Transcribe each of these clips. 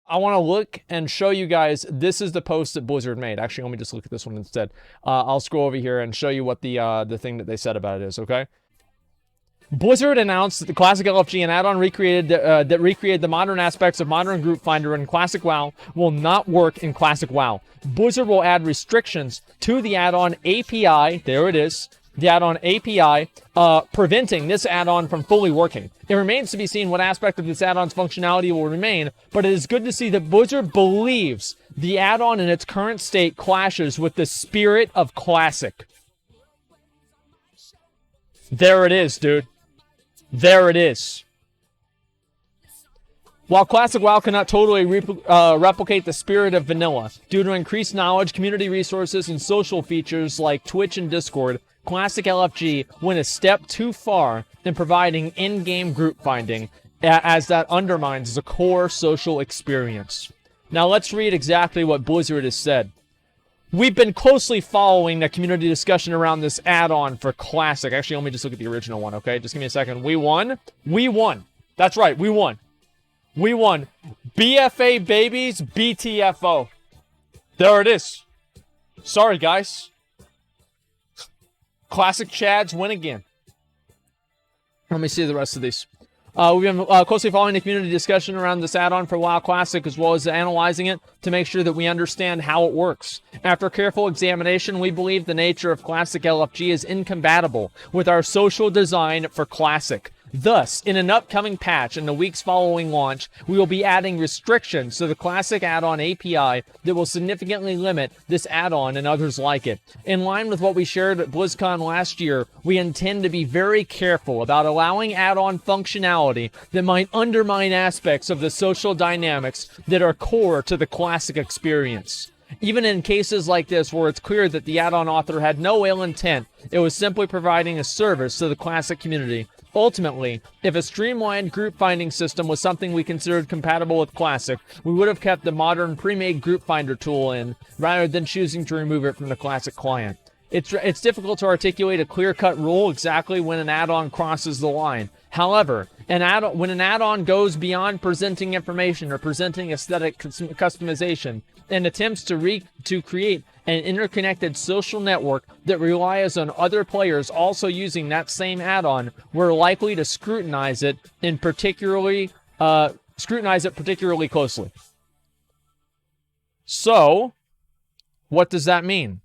I want to look and show you guys, this is the post that Blizzard made. Actually, let me just look at this one instead. I'll scroll over here and show you what the thing that they said about it is, okay? Blizzard announced that the Classic LFG and add-on recreated the modern aspects of Modern Group Finder in Classic WoW will not work in Classic WoW. Blizzard will add restrictions to the add-on API, there it is, the add-on API, preventing this add-on from fully working. It remains to be seen what aspect of this add-on's functionality will remain, but it is good to see that Blizzard believes the add-on in its current state clashes with the spirit of Classic. There it is, dude. There it is. While Classic WoW cannot totally replicate the spirit of vanilla, due to increased knowledge, community resources, and social features like Twitch and Discord, Classic LFG went a step too far in providing in-game group finding, as that undermines the core social experience. Now let's read exactly what Blizzard has said. We've been closely following the community discussion around this add-on for Classic. Actually, let me just look at the original one, okay? Just give me a second. We won. We won. That's right, we won. We won. BFA babies, BTFO. There it is. Sorry, guys. Classic Chads win again. Let me see the rest of these. We've been closely following the community discussion around this add-on for WoW Classic, as well as analyzing it to make sure that we understand how it works. After careful examination, we believe the nature of Classic LFG is incompatible with our social design for Classic. Thus, in an upcoming patch in the weeks following launch, we will be adding restrictions to the Classic add-on API that will significantly limit this add-on and others like it. In line with what we shared at BlizzCon last year, we intend to be very careful about allowing add-on functionality that might undermine aspects of the social dynamics that are core to the Classic experience. Even in cases like this where it's clear that the add-on author had no ill intent, it was simply providing a service to the Classic community. Ultimately, if a streamlined group finding system was something we considered compatible with Classic, we would have kept the modern pre-made group finder tool in, rather than choosing to remove it from the Classic client. It's difficult to articulate a clear-cut rule exactly when an add-on crosses the line. However, when an add-on goes beyond presenting information or presenting aesthetic customization and attempts to create an interconnected social network that relies on other players also using that same add-on, we're likely to scrutinize it particularly closely. So, what does that mean?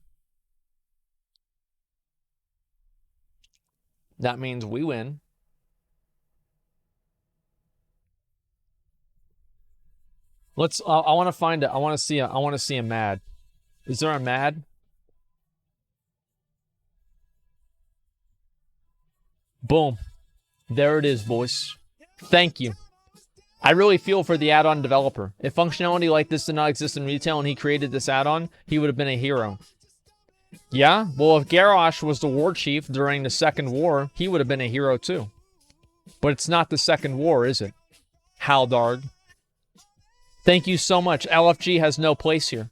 That means we win. I want to find it. I want to see a mad. Is there a mad? Boom. There it is, boys. Thank you. I really feel for the add-on developer. If functionality like this did not exist in retail and he created this add-on, he would have been a hero. Yeah? Well, if Garrosh was the war chief during the Second War, he would have been a hero too. But it's not the Second War, is it? Haldarg. Thank you so much. LFG has no place here.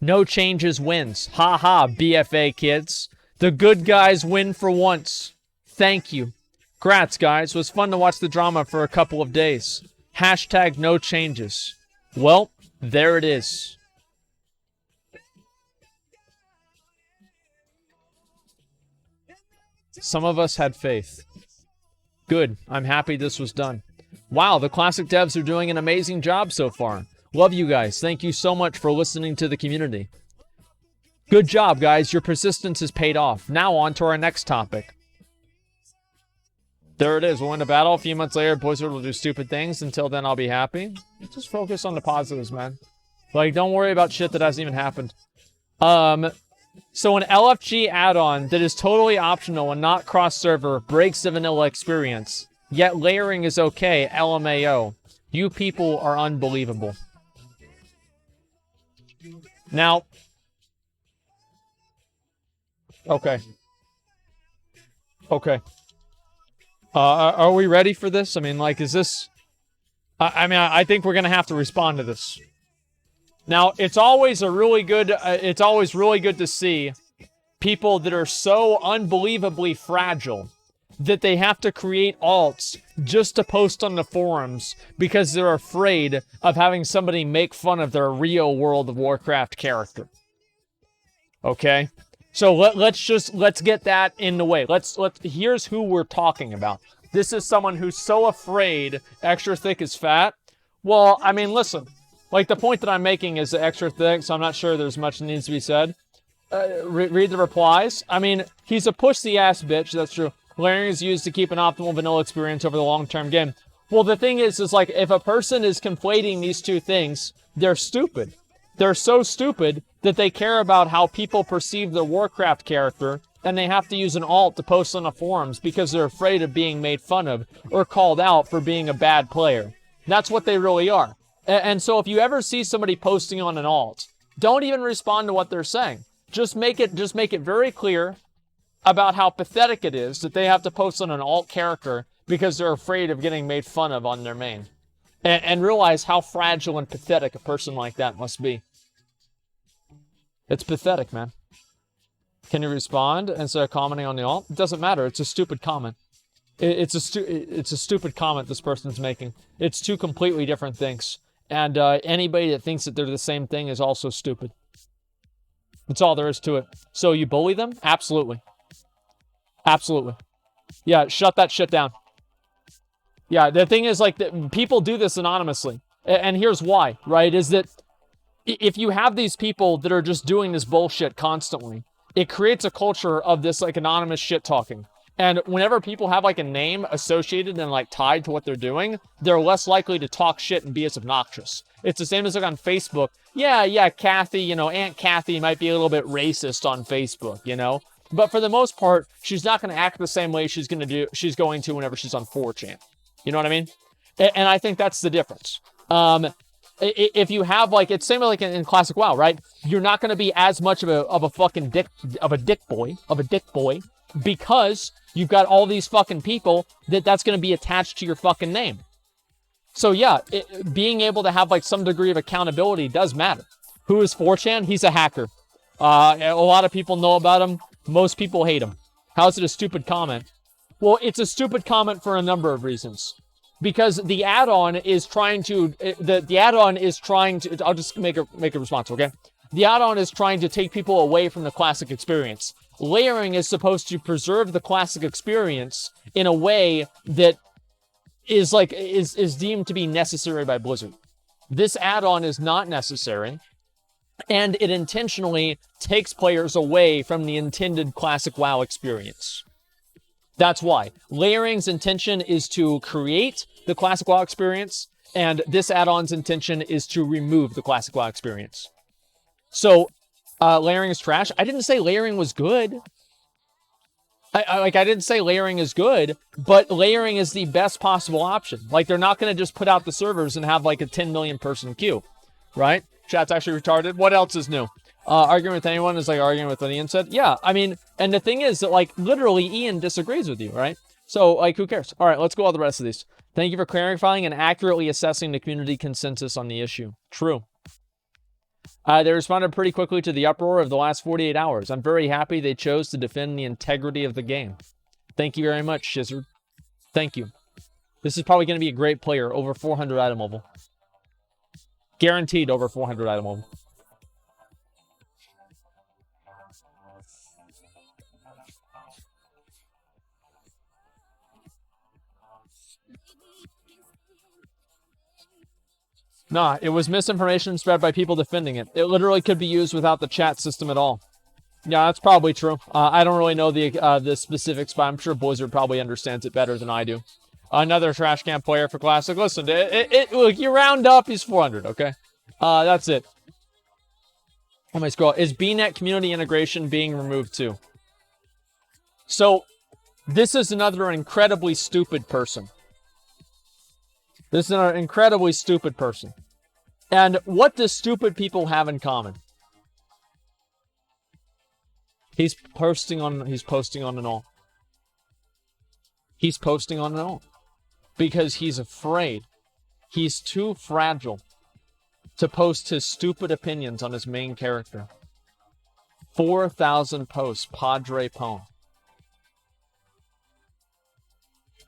No changes wins. Ha ha, BFA kids. The good guys win for once. Thank you. Grats, guys. It was fun to watch the drama for a couple of days. Hashtag no changes. Well, there it is. Some of us had faith. Good. I'm happy this was done. Wow, the Classic devs are doing an amazing job so far. Love you guys. Thank you so much for listening to the community. Good job, guys. Your persistence has paid off. Now on to our next topic. There it is. We'll win the battle. A few months later, Blizzard will do stupid things. Until then, I'll be happy. Just focus on the positives, man. Like, don't worry about shit that hasn't even happened. So an LFG add-on that is totally optional and not cross-server breaks the vanilla experience. Yet layering is okay, LMAO. You people are unbelievable. Now, okay. Okay. Are we ready for this? I mean, like, is this... I think we're gonna have to respond to this. Now, it's always really good to see people that are so unbelievably fragile that they have to create alts just to post on the forums because they're afraid of having somebody make fun of their real World of Warcraft character. Okay? So let's get that in the way. Here's who we're talking about. This is someone who's so afraid extra thick is fat. Well, I mean, listen. Like, the point that I'm making is extra thick, so I'm not sure there's much that needs to be said. Read the replies. I mean, he's a pussy-ass bitch, that's true. Layering is used to keep an optimal vanilla experience over the long-term game. Well, the thing is like, if a person is conflating these two things, they're stupid. They're so stupid that they care about how people perceive their Warcraft character, and they have to use an alt to post on the forums because they're afraid of being made fun of or called out for being a bad player. That's what they really are. And so if you ever see somebody posting on an alt, don't even respond to what they're saying. Just make it very clear about how pathetic it is that they have to post on an alt character because they're afraid of getting made fun of on their main. And realize how fragile and pathetic a person like that must be. It's pathetic, man. Can you respond instead of commenting on the alt? It doesn't matter. It's a stupid comment. It's a stupid comment this person's making. It's two completely different things. And anybody that thinks that they're the same thing is also stupid. That's all there is to it. So you bully them? Absolutely. Absolutely. Yeah, shut that shit down. Yeah, the thing is, like, people do this anonymously. And here's why, right? Is that if you have these people that are just doing this bullshit constantly, it creates a culture of this, like, anonymous shit talking. And whenever people have, like, a name associated and, like, tied to what they're doing, they're less likely to talk shit and be as obnoxious. It's the same as, like, on Facebook. Yeah, Kathy, you know, Aunt Kathy might be a little bit racist on Facebook, you know? But for the most part, she's not going to act the same way she's going to whenever she's on 4chan. You know what I mean? And I think that's the difference. If you have, like, it's same like in Classic WoW, right? You're not going to be as much of a fucking dick boy, because you've got all these fucking people that's going to be attached to your fucking name. So yeah, being able to have, like, some degree of accountability does matter. Who is 4chan? He's a hacker. A lot of people know about him. Most people hate him. How is it a stupid comment? Well, it's a stupid comment for a number of reasons. Because the add-on is trying to, I'll just make a response, okay? The add-on is trying to take people away from the classic experience. Layering is supposed to preserve the classic experience in a way that is deemed to be necessary by Blizzard. This add-on is not necessary, and it intentionally takes players away from the intended Classic WoW experience. That's why. Layering's intention is to create the Classic WoW experience, and this add-on's intention is to remove the Classic WoW experience. So, layering is trash. I didn't say layering was good. I didn't say layering is good, but layering is the best possible option. Like, they're not going to just put out the servers and have, like, a 10 million person queue, right? Chat's actually retarded. What else is new? Arguing with anyone is like arguing with what Ian said. Yeah, I mean, and the thing is that, like, literally Ian disagrees with you, right? So, like, who cares? All right, let's go all the rest of these. Thank you for clarifying and accurately assessing the community consensus on the issue. True. They responded pretty quickly to the uproar of the last 48 hours. I'm very happy they chose to defend the integrity of the game. Thank you very much, Shizard. Thank you. This is probably going to be a great player. Over 400 item level. Guaranteed over 400 item level. Nah, it was misinformation spread by people defending it. It literally could be used without the chat system at all. Yeah, that's probably true. I don't really know the specifics, but I'm sure Blizzard probably understands it better than I do. Another trash can player for Classic. Listen, look, you round up, he's 400, okay? That's it. Let me scroll. Is BNet community integration being removed too? So, this is another incredibly stupid person. This is an incredibly stupid person. And what do stupid people have in common? He's posting on an all. He's posting on an all. Because he's afraid. He's too fragile to post his stupid opinions on his main character. 4,000 posts, Padre Pone.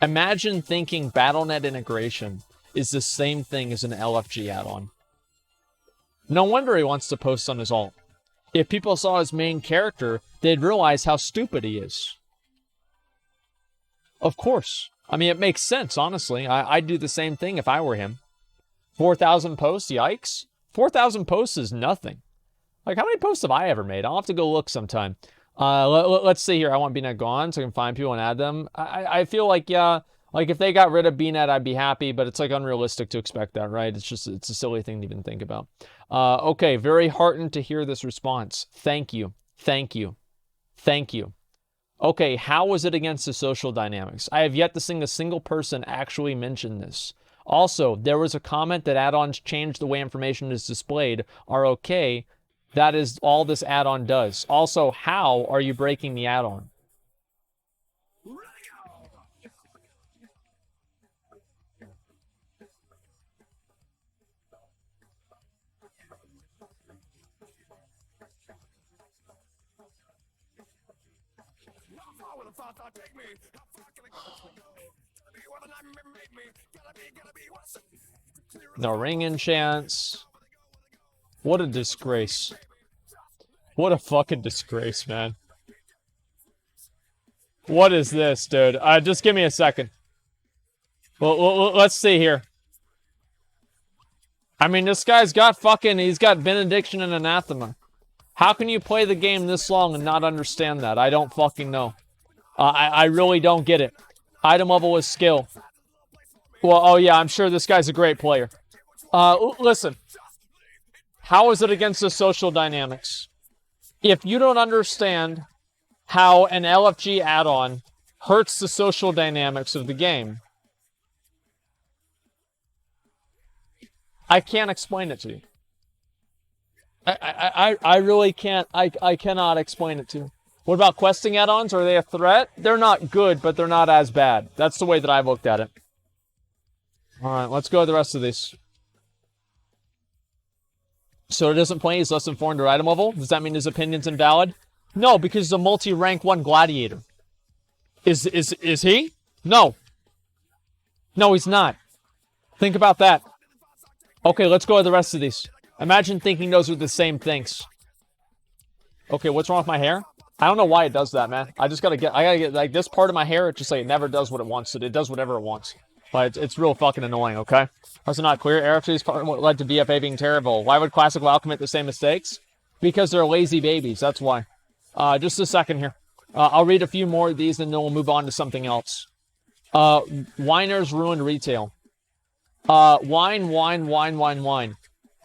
Imagine thinking BattleNet integration is the same thing as an LFG add-on. No wonder he wants to post on his alt. If people saw his main character, they'd realize how stupid he is. Of course. I mean, it makes sense, honestly. I'd do the same thing if I were him. 4,000 posts? Yikes. 4,000 posts is nothing. Like, how many posts have I ever made? I'll have to go look sometime. Let's see here. I want BNet gone so I can find people and add them. I feel like, yeah, like if they got rid of BNet, I'd be happy, but it's like unrealistic to expect that, right? It's a silly thing to even think about. Okay, very heartened to hear this response. Thank you. Thank you. Thank you. Okay, how was it against the social dynamics? I have yet to see a single person actually mention this. Also, there was a comment that add-ons change the way information is displayed are okay. That is all this add-on does. Also, how are you breaking the add-on? No ring enchants. What a disgrace. What a fucking disgrace, man. What is this, dude? Just give me a second. Well, let's see here. I mean, this guy's got he's got Benediction and Anathema. How can you play the game this long and not understand that? I don't fucking know. I really don't get it. Item level is skill. Well, oh yeah, I'm sure this guy's a great player. Listen. How is it against the social dynamics? If you don't understand how an LFG add-on hurts the social dynamics of the game, I can't explain it to you. I really can't. I cannot explain it to you. What about questing add-ons? Are they a threat? They're not good, but they're not as bad. That's the way that I've looked at it. All right, let's go to the rest of these. So it doesn't play, he's less than 400 item level. Does that mean his opinion's invalid? No, because he's a multi-rank 1 gladiator. Is he? No. No, he's not. Think about that. Okay, let's go to the rest of these. Imagine thinking those are the same things. Okay, what's wrong with my hair? I don't know why it does that, man. I gotta get, like, this part of my hair, it just, like, it never does what it wants. It does whatever it wants. But it's real fucking annoying, okay? Also not clear. RFG is part of what led to VFA being terrible. Why would Classic WoW commit the same mistakes? Because they're lazy babies, that's why. Just a second here. I'll read a few more of these and then we'll move on to something else. Whiners ruined retail. Wine.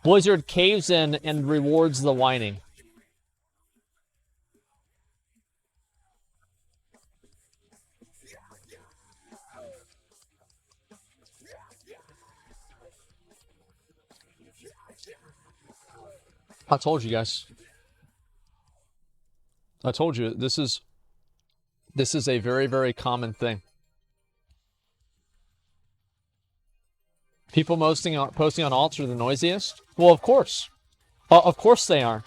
Blizzard caves in and rewards the whining. I told you guys. I told you this is a very, very common thing. People posting on alts are the noisiest? Well, of course. Of course they are.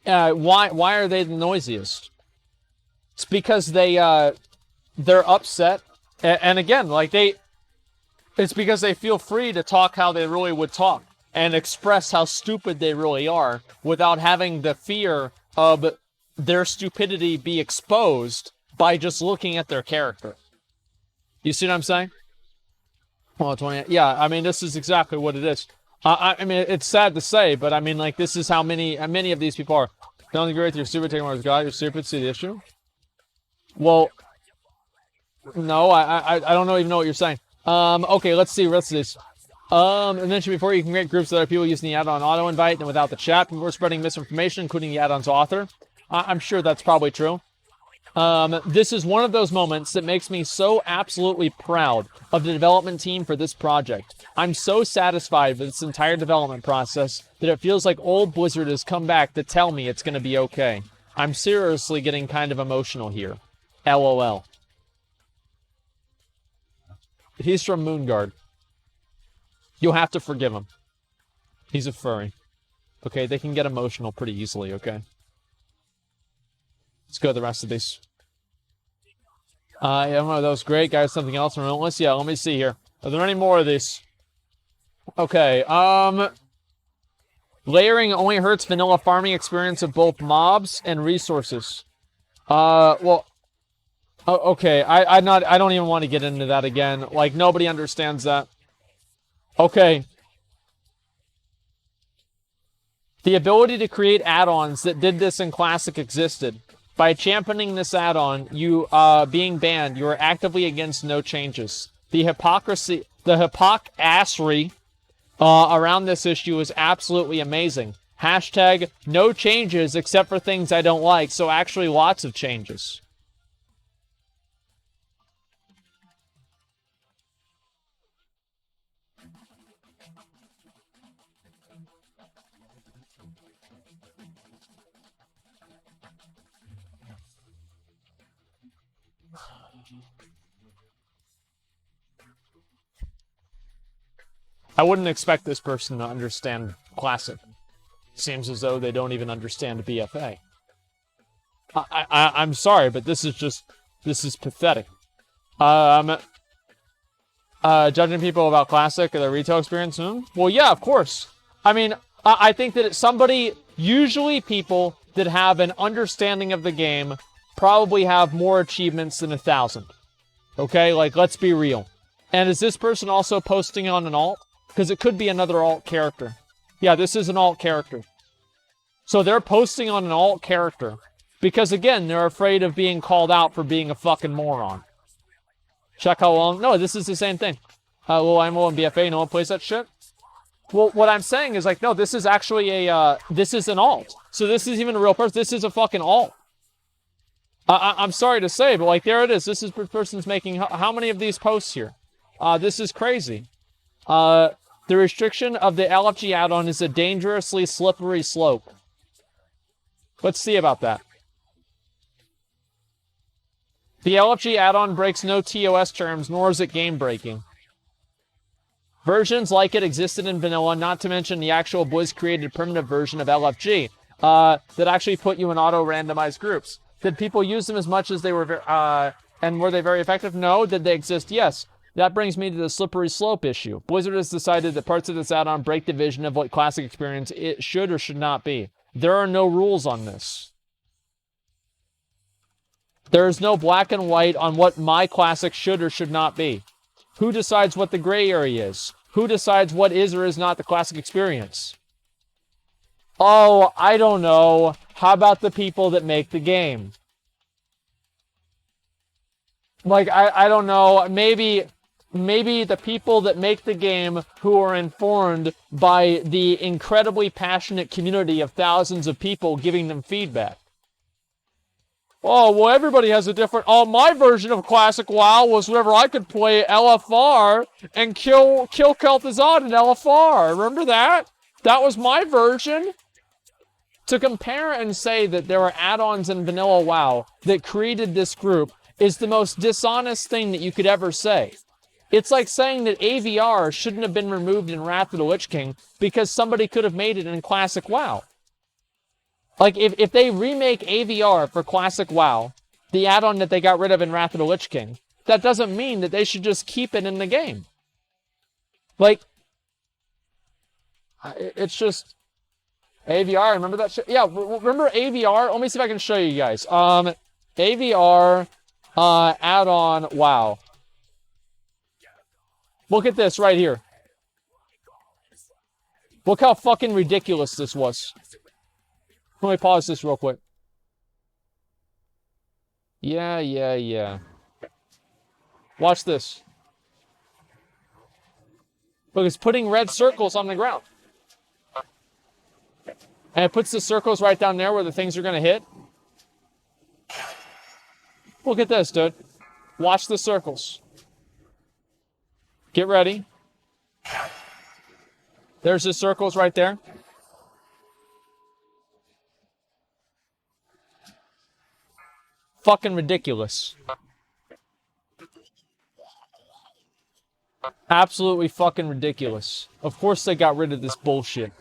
Why are they the noisiest? It's because they're upset. And again, like it's because they feel free to talk how they really would talk and express how stupid they really are without having the fear of their stupidity be exposed by just looking at their character. You see what I'm saying? Well, 20, yeah, I mean, this is exactly what it is. I mean, it's sad to say, but I mean, like, this is how many of these people are. Don't agree with your stupid taking words, God, you're stupid, see the issue? Well, no, I don't even know what you're saying. Okay, let's see, rest of this. And then before you can create groups of other people using the add-on auto-invite and without the chat, people are spreading misinformation, including the add-on's author. I'm sure that's probably true. This is one of those moments that makes me so absolutely proud of the development team for this project. I'm so satisfied with this entire development process that it feels like old Blizzard has come back to tell me it's going to be okay. I'm seriously getting kind of emotional here. LOL. He's from Moonguard. You'll have to forgive him. He's a furry. Okay, they can get emotional pretty easily, okay? Let's go to the rest of these. Yeah, that was great. Guys, something else relentless? Yeah, let me see here. Are there any more of these? Okay, layering only hurts vanilla farming experience of both mobs and resources. Well, okay, I don't even want to get into that again. Like, nobody understands that. Okay. The ability to create add-ons that did this in Classic existed. By championing this add-on, you being banned, you are actively against no changes. The hypocrisy around this issue is absolutely amazing. Hashtag no changes except for things I don't like, so actually lots of changes. I wouldn't expect this person to understand Classic. Seems as though they don't even understand BFA. I'm sorry, but this is pathetic. Judging people about Classic or their retail experience? Well, yeah, of course. I mean, I think that usually people that have an understanding of the game probably have more achievements than 1,000. Okay, like, let's be real. And is this person also posting on an alt? Because it could be another alt character. Yeah, this is an alt character. So they're posting on an alt character because, again, they're afraid of being called out for being a fucking moron. Check how long. No, this is the same thing. Well, I'm on BFA. No one plays that shit. Well, what I'm saying is, like, no, this is actually this is an alt. So this is even a real person. This is a fucking alt. I'm sorry to say, but, like, there it is. This is the person's making how many of these posts here? This is crazy. The restriction of the LFG add-on is a dangerously slippery slope. Let's see about that. The LFG add-on breaks no TOS terms, nor is it game-breaking. Versions like it existed in vanilla, not to mention the actual Blizz-created primitive version of LFG that actually put you in auto-randomized groups. Did people use them as much as they were, and were they very effective? No. Did they exist? Yes. That brings me to the slippery slope issue. Blizzard has decided that parts of this add-on break the vision of what Classic experience it should or should not be. There are no rules on this. There is no black and white on what my Classic should or should not be. Who decides what the gray area is? Who decides what is or is not the Classic experience? Oh, I don't know. How about the people that make the game? Like, I don't know. Maybe the people that make the game who are informed by the incredibly passionate community of thousands of people giving them feedback. Oh, well, everybody has a different... Oh, my version of Classic WoW was whenever I could play LFR and kill Kel'Thuzad in LFR. Remember that? That was my version. To compare and say that there are add-ons in vanilla WoW that created this group is the most dishonest thing that you could ever say. It's like saying that AVR shouldn't have been removed in Wrath of the Lich King because somebody could have made it in Classic WoW. Like, if they remake AVR for Classic WoW, the add-on that they got rid of in Wrath of the Lich King, that doesn't mean that they should just keep it in the game. Like, it's just... AVR, remember that shit? Yeah, remember AVR? Let me see if I can show you guys. AVR, add-on, WoW. Look at this right here. Look how fucking ridiculous this was. Let me pause this real quick. Yeah. Watch this. Look, it's putting red circles on the ground. And it puts the circles right down there where the things are going to hit. Look at this, dude. Watch the circles. Get ready. There's the circles right there. Fucking ridiculous. Absolutely fucking ridiculous. Of course they got rid of this bullshit.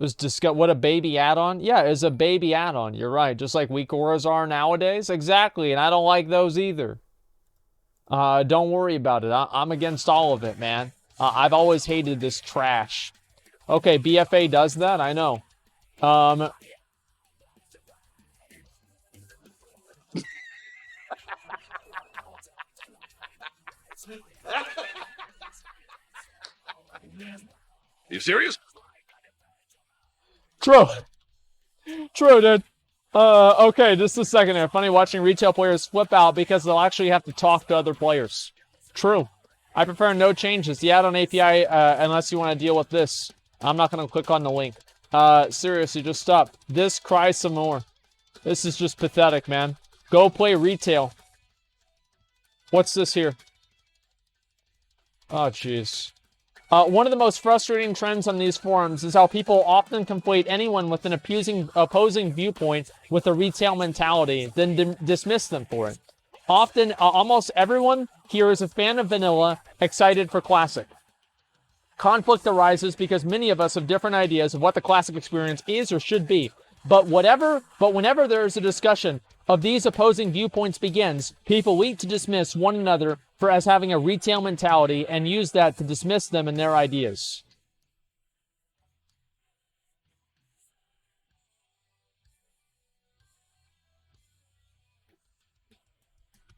was discuss what a baby add-on. Yeah, it's a baby add-on. You're right. Just like weak auras are nowadays. Exactly. And I don't like those either. Don't worry about it. I'm against all of it, man. I've always hated this trash. Okay, BFA does that. I know. You serious? True. True, dude. Okay, just a second there. Funny watching retail players flip out because they'll actually have to talk to other players. True. I prefer no changes. The add-on API, unless you want to deal with this. I'm not going to click on the link. Seriously, just stop. This cries some more. This is just pathetic, man. Go play retail. What's this here? Oh, jeez. One of the most frustrating trends on these forums is how people often conflate anyone with an opposing viewpoint with a retail mentality, then dismiss them for it. Often, almost everyone here is a fan of vanilla, excited for classic. Conflict arises because many of us have different ideas of what the classic experience is or should be. But whenever there is a discussion of these opposing viewpoints begins, people leap to dismiss one another for as having a retail mentality and use that to dismiss them and their ideas.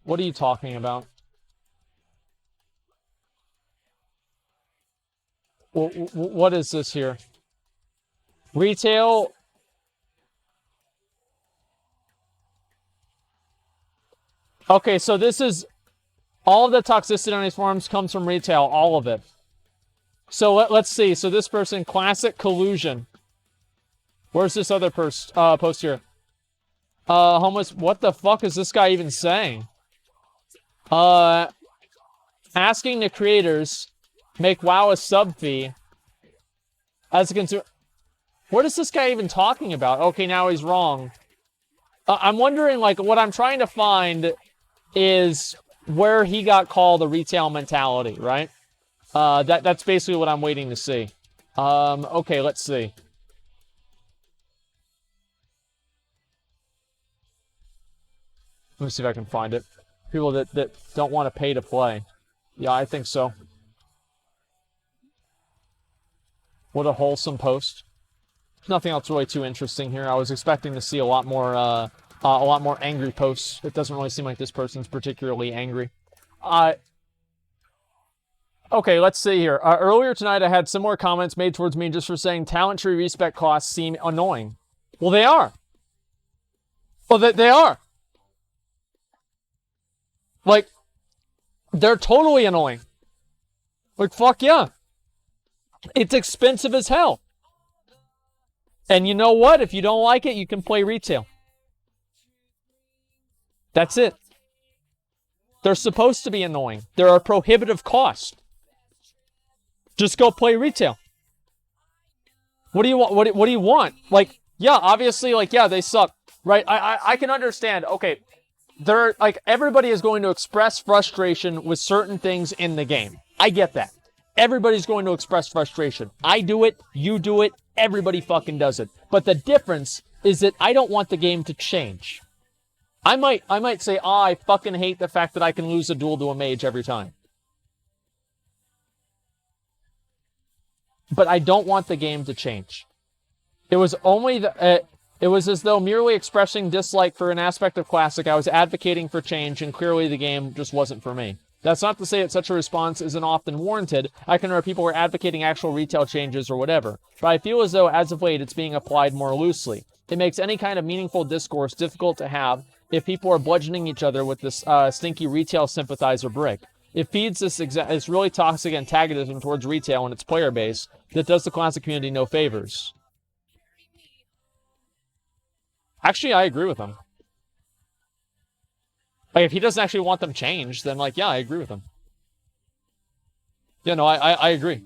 What are you talking about? What is this here? Retail. Okay, so this is all of the toxicity on these forums comes from retail, all of it. So let's see. So this person, classic collusion. Where's this other post here? Homeless. What the fuck is this guy even saying? Asking the creators make WoW a sub fee as a consumer. What is this guy even talking about? Okay, now he's wrong. I'm wondering, like, what I'm trying to find is where he got called a retail mentality, right? That's basically what I'm waiting to see. Okay, let's see. Let me see if I can find it. People that don't want to pay to play. Yeah, I think so. What a wholesome post. Nothing else really too interesting here. I was expecting to see a lot more angry posts. It doesn't really seem like this person's particularly angry. Okay, let's see here. Earlier tonight, I had similar comments made towards me just for saying talent tree respec costs seem annoying. Well, they are. Well, they are. Like, they're totally annoying. Like, fuck yeah. It's expensive as hell. And you know what? If you don't like it, you can play retail. That's it. They're supposed to be annoying. They're a prohibitive cost. Just go play retail. What do you want? What do you want? Like, yeah, obviously, like, yeah, they suck, right? I can understand. Okay, they're like, everybody is going to express frustration with certain things in the game. I get that. Everybody's going to express frustration. I do it. You do it. Everybody fucking does it. But the difference is that I don't want the game to change. I might say, I fucking hate the fact that I can lose a duel to a mage every time. But I don't want the game to change. It was only it was as though merely expressing dislike for an aspect of Classic, I was advocating for change, and clearly the game just wasn't for me. That's not to say that such a response isn't often warranted. I can remember people were advocating actual retail changes or whatever. But I feel as though, as of late, it's being applied more loosely. It makes any kind of meaningful discourse difficult to have if people are bludgeoning each other with this stinky retail sympathizer brick. It feeds this really toxic antagonism towards retail and its player base that does the Classic community no favors. Actually, I agree with him. Like, if he doesn't actually want them changed, then, like, yeah, I agree with him. Yeah, no, I agree.